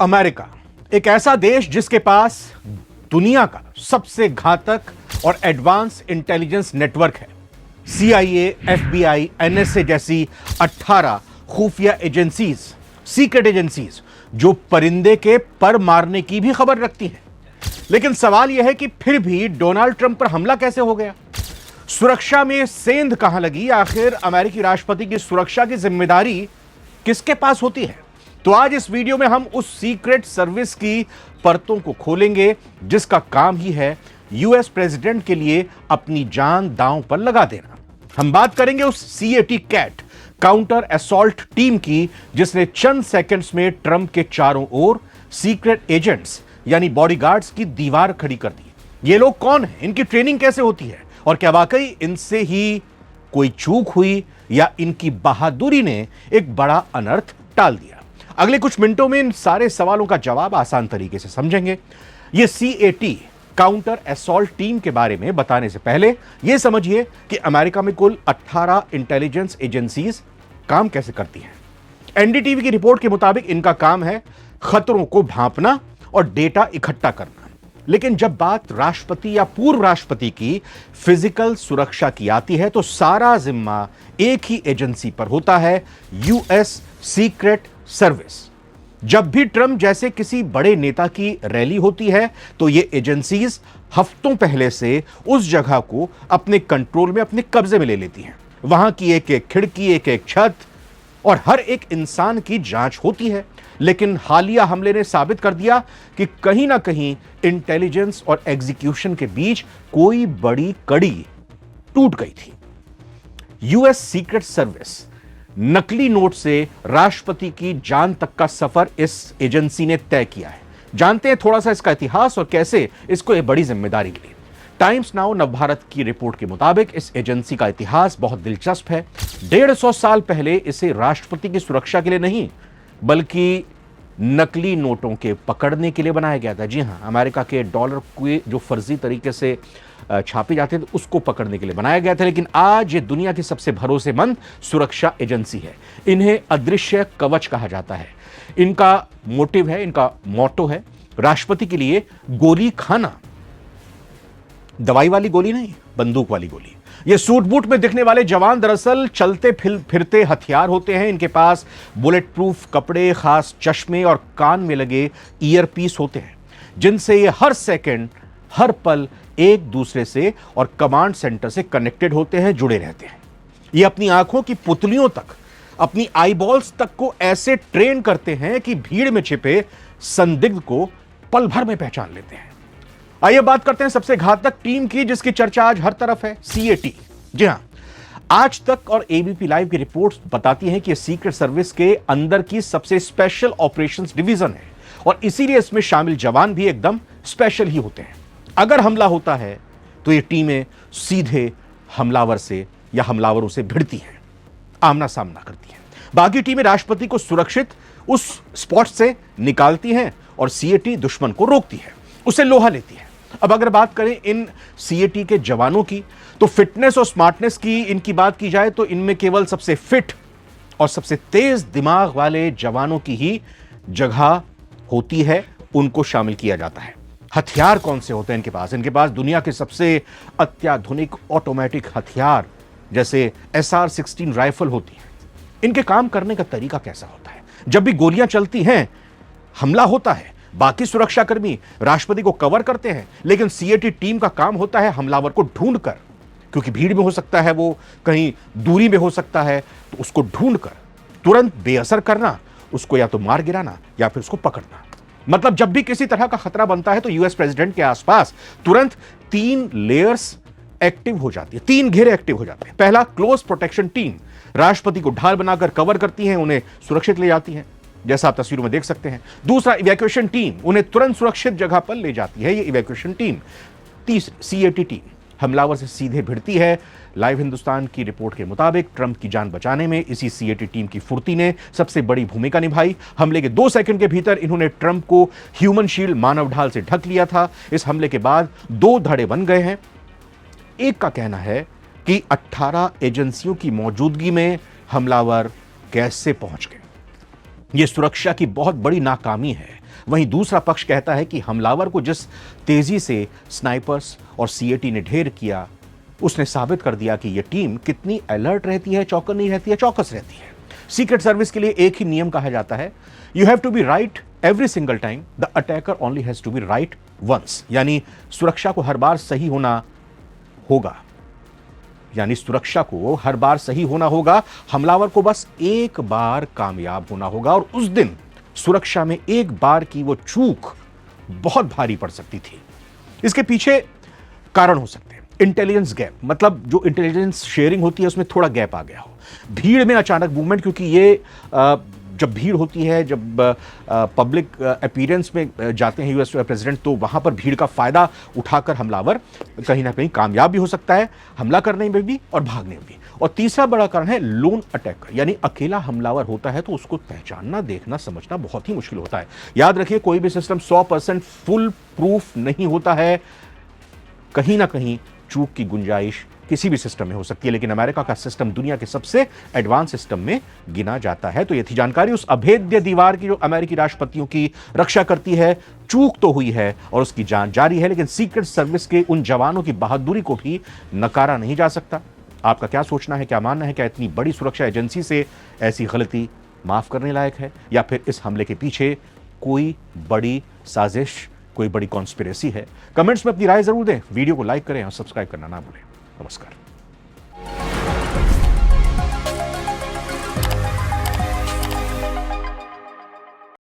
America एक ऐसा देश जिसके पास दुनिया का सबसे घातक और एडवांस इंटेलिजेंस नेटवर्क है। CIA, FBI, NSA जैसी 18 खुफिया एजेंसीज, सीक्रेट एजेंसीज जो परिंदे के पर मारने की भी खबर रखती हैं। लेकिन सवाल यह है कि फिर भी डोनाल्ड ट्रंप पर हमला कैसे हो गया? सुरक्षा में सेंध कहां लगी? आखिर अमेरिकी राष्ट्रपति की सुरक्षा की जिम्मेदारी किसके पास होती है? तो आज इस वीडियो में हम उस सीक्रेट सर्विस की परतों को खोलेंगे जिसका काम ही है यूएस प्रेसिडेंट के लिए अपनी जान दांव पर लगा देना। हम बात करेंगे उस CAT CAT counter assault team की जिसने चंद सेकंड्स में ट्रंप के चारों ओर सीक्रेट एजेंट्स यानी बॉडीगार्ड्स की दीवार खड़ी कर दी। ये लोग कौन हैं? इनकी ट्रेनिंग कैसे होती है? और क्या वाकई इनसे ही कोई चूक हुई या इनकी बहादुरी ने एक बड़ा अनर्थ टाल दिया? अगले कुछ मिनटों में इन सारे सवालों का जवाब आसान तरीके से समझेंगे। यह CAT काउंटर असॉल्ट टीम के बारे में बताने से पहले यह समझिए कि अमेरिका में कुल 18 इंटेलिजेंस एजेंसीज काम कैसे करती हैं। NDTV की रिपोर्ट के मुताबिक इनका काम है खतरों को भांपना और डेटा इकट्ठा करना। लेकिन जब बात राष्ट्रपति या पूर्व राष्ट्रपति की फिजिकल सुरक्षा की आती है तो सारा जिम्मा एक ही एजेंसी पर होता है, यूएस सीक्रेट सर्विस। जब भी ट्रंप जैसे किसी बड़े नेता की रैली होती है तो ये एजेंसीज हफ्तों पहले से उस जगह को अपने कंट्रोल में, अपने कब्जे में ले लेती हैं। वहां की एक एक खिड़की, एक एक छत और हर एक इंसान की जांच होती है। लेकिन हालिया हमले ने साबित कर दिया कि कहीं ना कहीं इंटेलिजेंस और एग्जीक्यूशन के बीच कोई बड़ी कड़ी टूट गई थी। यूएस सीक्रेट सर्विस नकली नोट से राष्ट्रपति की जान तक का सफर इस एजेंसी ने तय किया है। जानते हैं थोड़ा सा इसका इतिहास और कैसे इसको एक बड़ी जिम्मेदारी मिली। टाइम्स नाउ नवभारत की रिपोर्ट के मुताबिक इस एजेंसी का इतिहास बहुत दिलचस्प है। 150 साल पहले इसे राष्ट्रपति की सुरक्षा के लिए नहीं बल्कि नकली नोटों के पकड़ने के लिए बनाया गया था। जी हां, अमेरिका के डॉलर के जो फर्जी तरीके से छापे जाते थे उसको पकड़ने के लिए बनाया गया था। लेकिन आज ये दुनिया की सबसे भरोसेमंद सुरक्षा एजेंसी है। इन्हें अदृश्य कवच कहा जाता है। इनका मोटिव है, इनका मोटो है राष्ट्रपति के लिए गोली खाना। दवाई वाली गोली नहीं, बंदूक वाली गोली। ये सूट बूट में दिखने वाले जवान दरअसल चलते फिरते हथियार होते हैं। इनके पास बुलेट प्रूफ कपड़े, खास चश्मे और कान में लगे ईयरपीस होते हैं जिनसे ये हर सेकंड, हर पल एक दूसरे से और कमांड सेंटर से कनेक्टेड होते हैं, जुड़े रहते हैं। ये अपनी आंखों की पुतलियों तक, अपनी आईबॉल्स तक को ऐसे ट्रेन करते हैं कि भीड़ में छिपे संदिग्ध को पल भर में पहचान लेते हैं। आइए बात करते हैं सबसे घातक टीम की जिसकी चर्चा आज हर तरफ है, CAT। जी हां, आज तक और ABP लाइव की रिपोर्ट्स बताती हैं कि सीक्रेट सर्विस के अंदर की सबसे स्पेशल ऑपरेशंस डिवीजन है और इसीलिए इसमें शामिल जवान भी एकदम स्पेशल ही होते हैं। अगर हमला होता है तो ये टीमें सीधे हमलावर से या हमलावरों से भिड़ती हैं, आमना सामना करती हैं। बाकी टीमें राष्ट्रपति को सुरक्षित उस स्पॉट से निकालती हैं और CAT दुश्मन को रोकती है, उसे लोहा लेती है। अब अगर बात करें इन CAT के जवानों की तो फिटनेस और स्मार्टनेस की इनकी बात की जाए तो इनमें केवल सबसे फिट और सबसे तेज दिमाग वाले जवानों की ही जगह होती है, उनको शामिल किया जाता है। हथियार कौन से होते हैं इनके पास? इनके पास दुनिया के सबसे अत्याधुनिक ऑटोमेटिक हथियार जैसे SR-16 राइफल होती है। इनके काम करने का तरीका कैसा होता है? जब भी गोलियां चलती हैं, हमला होता है, बाकी सुरक्षाकर्मी राष्ट्रपति को कवर करते हैं, लेकिन CAT टीम का काम होता है हमलावर को ढूंढकर, क्योंकि भीड़ में हो सकता है, वो कहीं दूरी में हो सकता है, तो उसको ढूंढकर तुरंत बेअसर करना, उसको या तो मार गिराना या फिर उसको पकड़ना। मतलब जब भी किसी तरह का खतरा बनता है तो यूएस प्रेसिडेंट के आसपास तुरंत 3 लेयर्स एक्टिव हो जाती है, 3 घेरे एक्टिव हो जाते हैं। पहला, क्लोज प्रोटेक्शन टीम राष्ट्रपति को ढाल बनाकर कवर करती है, उन्हें सुरक्षित ले जाती है, जैसा आप तस्वीरों में देख सकते हैं। दूसरा, इवैक्यूएशन टीम उन्हें तुरंत सुरक्षित जगह पर ले जाती है, ये इवैक्यूएशन टीम। तीसरी, CAT टीम हमलावर से सीधे भिड़ती है। लाइव हिंदुस्तान की रिपोर्ट के मुताबिक ट्रंप की जान बचाने में इसी CAT टीम की फुर्ती ने सबसे बड़ी भूमिका निभाई। हमले के 2 सेकंड के भीतर इन्होंने ट्रंप को ह्यूमन शील्ड, मानव ढाल से ढक लिया था। इस हमले के बाद 2 धड़े बन गए हैं। एक का कहना है कि 18 एजेंसियों की मौजूदगी में हमलावर कैसे पहुंच गए। यह सुरक्षा की बहुत बड़ी नाकामी है। वहीं दूसरा पक्ष कहता है कि हमलावर को जिस तेजी से स्नाइपर्स और सीएटी ने ढेर किया, उसने साबित कर दिया कि यह टीम कितनी अलर्ट रहती है, चौकस नहीं रहती है, चौकस रहती है। सीक्रेट सर्विस के लिए एक ही नियम कहा जाता है, you have to be right every single time, the attacker only has to be right once. यानी सुरक्षा को हर बार सही होना होगा, हमलावर को बस एक बार कामयाब होना होगा, और उस दिन सुरक्षा में एक बार की वो चूक बहुत भारी पड़ सकती थी। इसके पीछे कारण हो सकते हैं इंटेलिजेंस गैप, मतलब जो इंटेलिजेंस शेयरिंग होती है उसमें थोड़ा गैप आ गया हो, भीड़ में अचानक मूवमेंट, क्योंकि ये जब भीड़ होती है, जब पब्लिक अपीयरेंस में जाते हैं यूएस प्रेसिडेंट, तो वहां पर भीड़ का फायदा उठाकर हमलावर कहीं ना कहीं कामयाब भी हो सकता है, हमला करने में भी और भागने में भी। और तीसरा बड़ा कारण है लोन अटैकर, यानी अकेला हमलावर होता है तो उसको पहचानना, देखना, समझना बहुत ही मुश्किल होता है। याद रखिए, कोई भी सिस्टम 100% फुल प्रूफ नहीं होता है, कहीं ना कहीं चूक की गुंजाइश किसी भी सिस्टम में हो सकती है, लेकिन अमेरिका का सिस्टम दुनिया के सबसे एडवांस सिस्टम में गिना जाता है। तो यह थी जानकारी उस अभेद्य दीवार की जो अमेरिकी राष्ट्रपतियों की रक्षा करती है। चूक तो हुई है और उसकी जांच जारी है, लेकिन सीक्रेट सर्विस के उन जवानों की बहादुरी को भी नकारा नहीं जा सकता। आपका क्या सोचना है, क्या मानना है? क्या इतनी बड़ी सुरक्षा एजेंसी से ऐसी गलती माफ करने लायक है, या फिर इस हमले के पीछे कोई बड़ी साजिश, कोई बड़ी कॉन्स्पिरेसी है? कमेंट्स में अपनी राय जरूर दें, वीडियो को लाइक करें और सब्सक्राइब करना ना भूलें। नमस्कार।